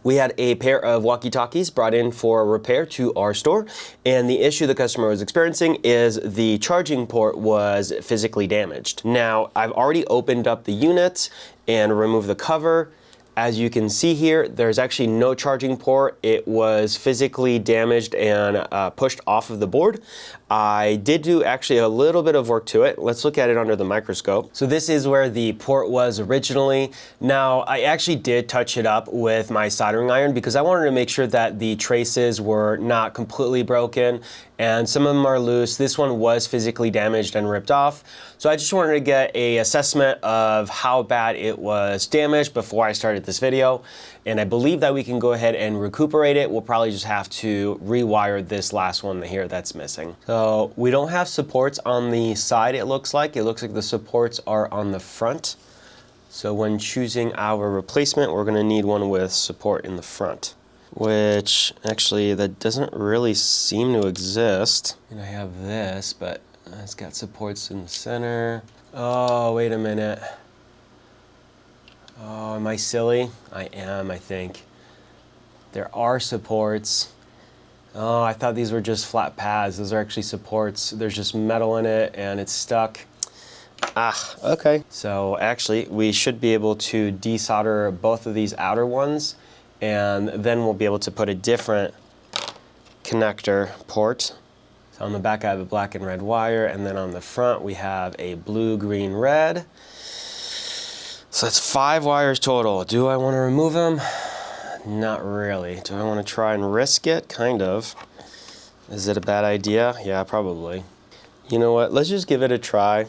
We had a pair of walkie-talkies brought in for repair to our store, and the issue the customer was experiencing is the charging port was physically damaged. Now, I've already opened up the unit and removed the cover. As you can see here, there's actually no charging port. It was physically damaged and pushed off of the board. I did do actually a little bit of work to it. Let's look at it under the microscope. So this is where the port was originally. Now, I actually did touch it up with my soldering iron because I wanted to make sure that the traces were not completely broken, and some of them are loose. This one was physically damaged and ripped off. So I just wanted to get an assessment of how bad it was damaged before I started this video. And I believe that we can go ahead and recuperate it. We'll probably just have to rewire this last one here that's missing. So we don't have supports on the side, it looks like. It looks like the supports are on the front. So when choosing our replacement, we're gonna need one with support in the front, which actually that doesn't really seem to exist. And I have this, but it's got supports in the center. Oh, wait a minute. Oh, am I silly? I am, I think. There are supports. Oh, I thought these were just flat pads. Those are actually supports. There's just metal in it and it's stuck. Ah, okay. So actually, we should be able to desolder both of these outer ones, and then we'll be able to put a different connector port. So on the back I have a black and red wire, and then on the front we have a blue, green, red. So that's 5 wires total. Do I want to remove them? Not really. Do I want to try and risk it? Kind of. Is it a bad idea? Yeah, probably. You know what? Let's just give it a try.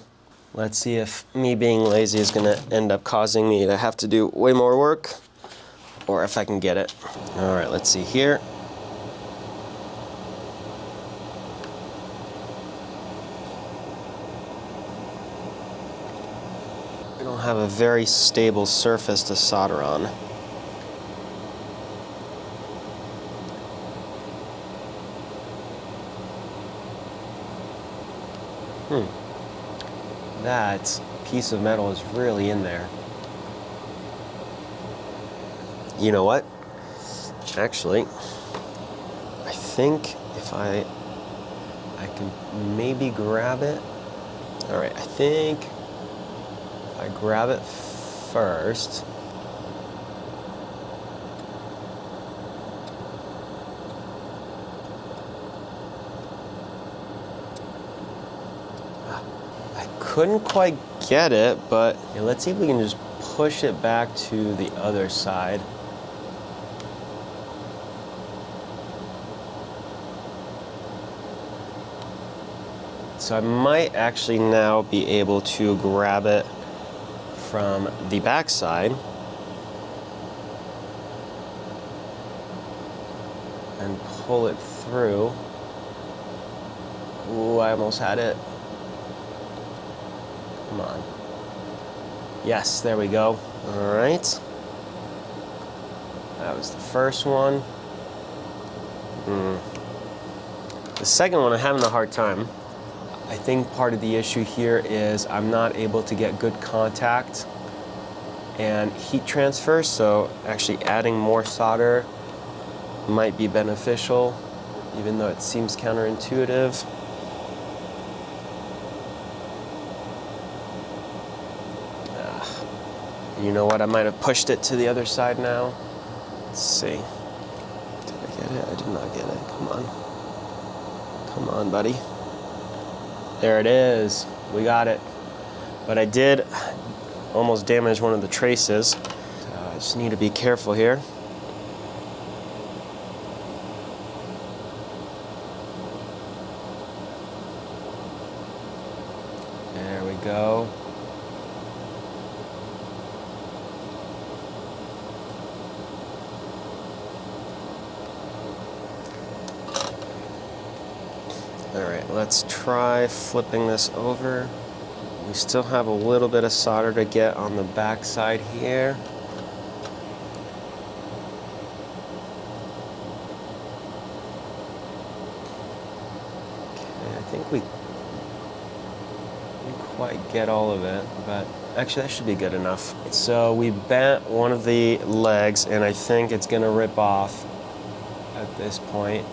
Let's see if me being lazy is going to end up causing me to have to do way more work, or if I can get it. All right, let's see here. We don't have a very stable surface to solder on. That piece of metal is really in there. You know what? Actually, I think if I can maybe grab it. All right, I think if I grab it first. Couldn't quite get it, but yeah, let's see if we can just push it back to the other side. So I might actually now be able to grab it from the back side and pull it through. Ooh, I almost had it. Come on. Yes, there we go. All right. That was the first one. The second one, I'm having a hard time. I think part of the issue here is I'm not able to get good contact and heat transfer, so actually adding more solder might be beneficial, even though it seems counterintuitive. You know what? I might have pushed it to the other side now. Let's see. Did I get it? I did not get it. Come on. Come on, buddy. There it is. We got it. But I did almost damage one of the traces. So I just need to be careful here. There we go. All right, let's try flipping this over. We still have a little bit of solder to get on the back side here. Okay, I think we didn't quite get all of it, but actually that should be good enough. So we bent one of the legs and I think it's gonna rip off at this point.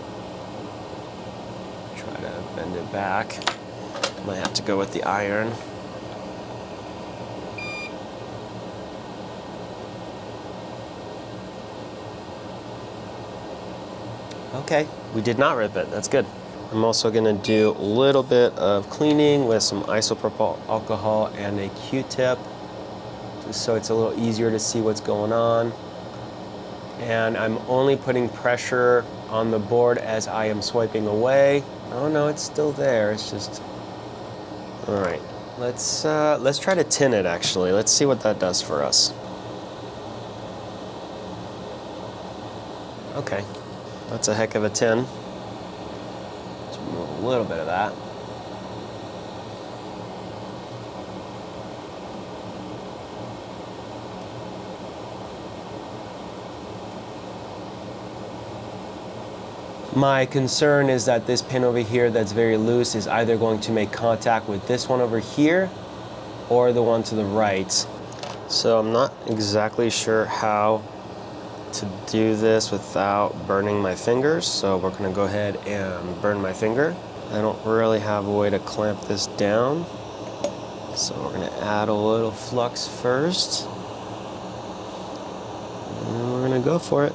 Try to bend it back. Might have to go with the iron. Okay, we did not rip it, that's good. I'm also gonna do a little bit of cleaning with some isopropyl alcohol and a Q-tip, just so it's a little easier to see what's going on. And I'm only putting pressure on the board as I am swiping away. Oh no, it's still there, it's just, all right. Let's try to tin it actually. Let's see what that does for us. Okay, that's a heck of a tin. Let's remove a little bit of that. My concern is that this pin over here that's very loose is either going to make contact with this one over here or the one to the right. So I'm not exactly sure how to do this without burning my fingers, so we're gonna go ahead and burn my finger. I don't really have a way to clamp this down, so we're gonna add a little flux first, and we're gonna go for it.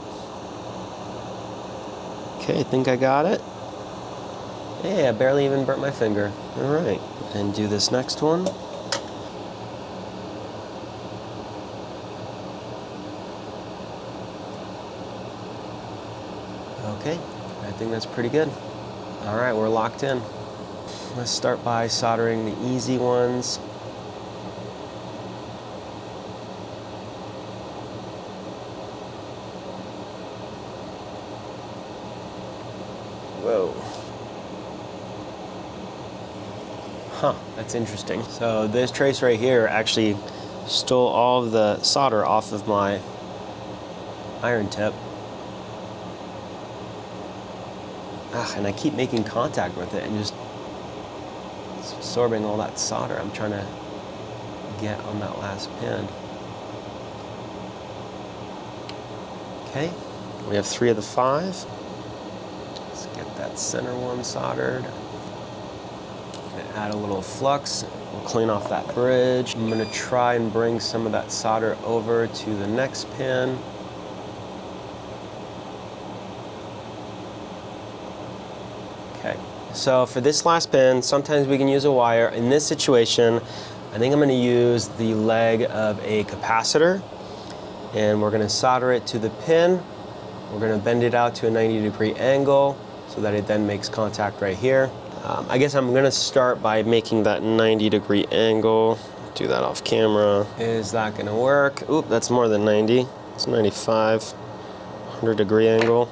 Okay, I think I got it. Hey, I barely even burnt my finger. All right, and do this next one. Okay, I think that's pretty good. All right, we're locked in. Let's start by soldering the easy ones. Whoa. Huh, that's interesting. So this trace right here actually stole all of the solder off of my iron tip. And I keep making contact with it and just absorbing all that solder I'm trying to get on that last pin. Okay, we have 3 of the 5. Let's get that center one soldered. I'm gonna add a little flux. We'll clean off that bridge. I'm gonna try and bring some of that solder over to the next pin. Okay, so for this last pin, sometimes we can use a wire. In this situation, I think I'm gonna use the leg of a capacitor, and we're gonna solder it to the pin. We're gonna bend it out to a 90-degree angle so that it then makes contact right here. I guess I'm gonna start by making that 90-degree angle. Do that off camera. Is that gonna work? Oop, that's more than 90. It's 95, 100-degree angle.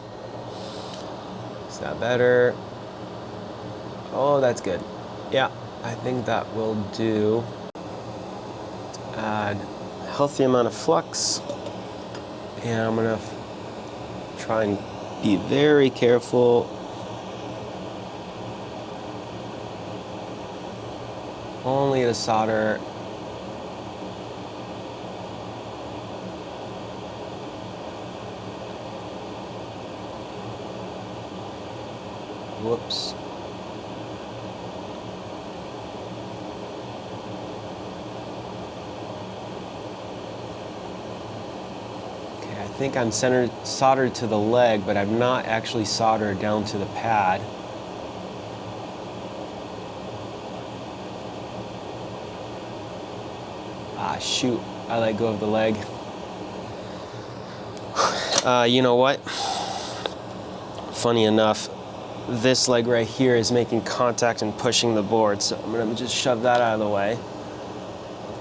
Is that better? Oh, that's good. Yeah, I think that will do. Add a healthy amount of flux. And I'm gonna try and be very careful. Only to solder. Whoops. I think I'm soldered to the leg, but I'm not actually soldered down to the pad. Ah, shoot, I let go of the leg. You know what? Funny enough, this leg right here is making contact and pushing the board, so I'm gonna just shove that out of the way.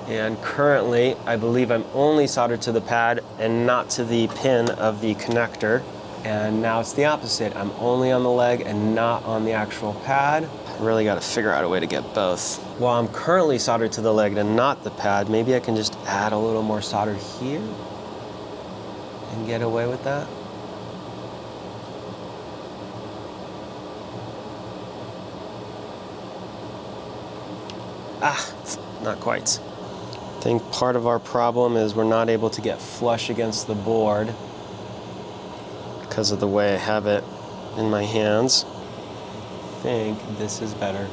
And currently, I believe I'm only soldered to the pad and not to the pin of the connector. And now it's the opposite. I'm only on the leg and not on the actual pad. I really gotta figure out a way to get both. While I'm currently soldered to the leg and not the pad, maybe I can just add a little more solder here and get away with that. Ah, not quite. I think part of our problem is we're not able to get flush against the board because of the way I have it in my hands. I think this is better.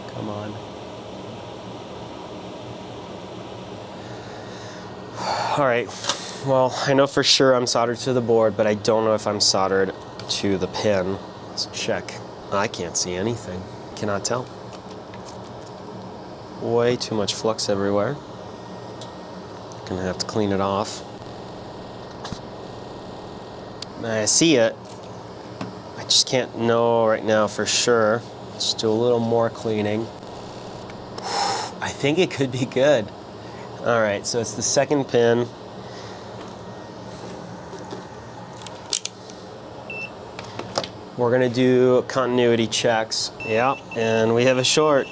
Come on. All right, well, I know for sure I'm soldered to the board, but I don't know if I'm soldered to the pin. Let's check. I can't see anything. Cannot tell. Way too much flux everywhere. Gonna have to clean it off. I see it. I just can't know right now for sure. Let's do a little more cleaning. I think it could be good. All right, so it's the second pin. We're gonna do continuity checks. Yeah, and we have a short.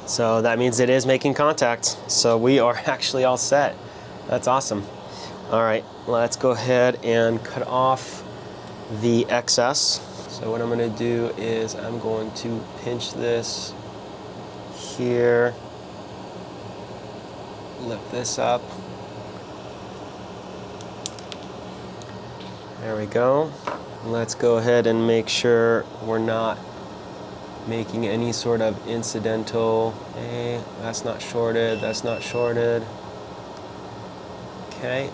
So that means it is making contact. So we are actually all set. That's awesome. All right, let's go ahead and cut off the excess. So what I'm gonna do is I'm going to pinch this here, lift this up. There we go. Let's go ahead and make sure we're not making any sort of incidental, hey, that's not shorted, that's not shorted. Okay.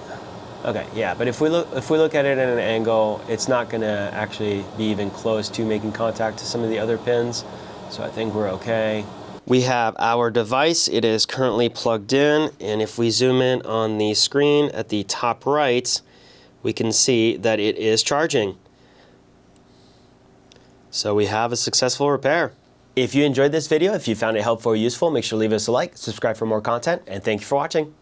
Okay, yeah, but if we look at it at an angle, it's not gonna actually be even close to making contact to some of the other pins, so I think we're okay. We have our device, it is currently plugged in, and if we zoom in on the screen at the top right, we can see that it is charging. So we have a successful repair. If you enjoyed this video, if you found it helpful or useful, make sure to leave us a like, subscribe for more content, and thank you for watching.